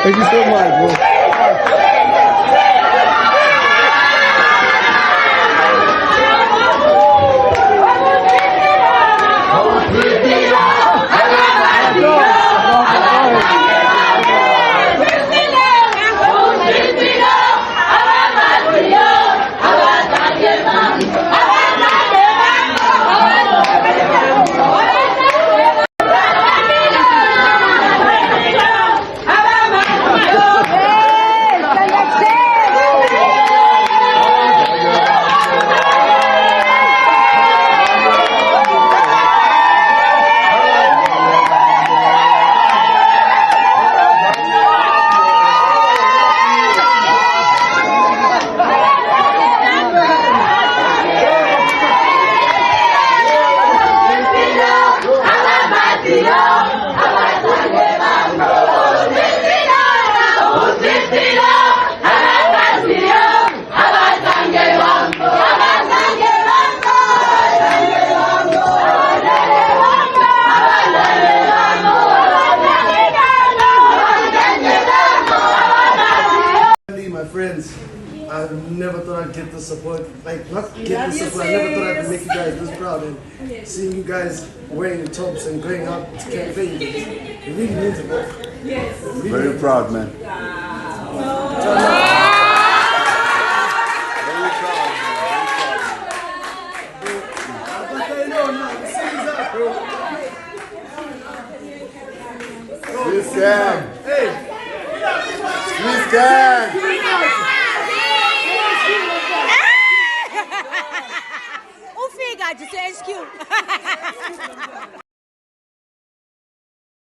Thank you so much, bro. My friends, I never thought I'd get the support. Like, not get the support, I never thought I'd make you guys this proud. And seeing you guys wearing the tops and going out to campaign, it really means a lot. Yes. Really Very proud, man. Squeeze gang. Hey! Squeeze gang. Ufika nje se-SQ.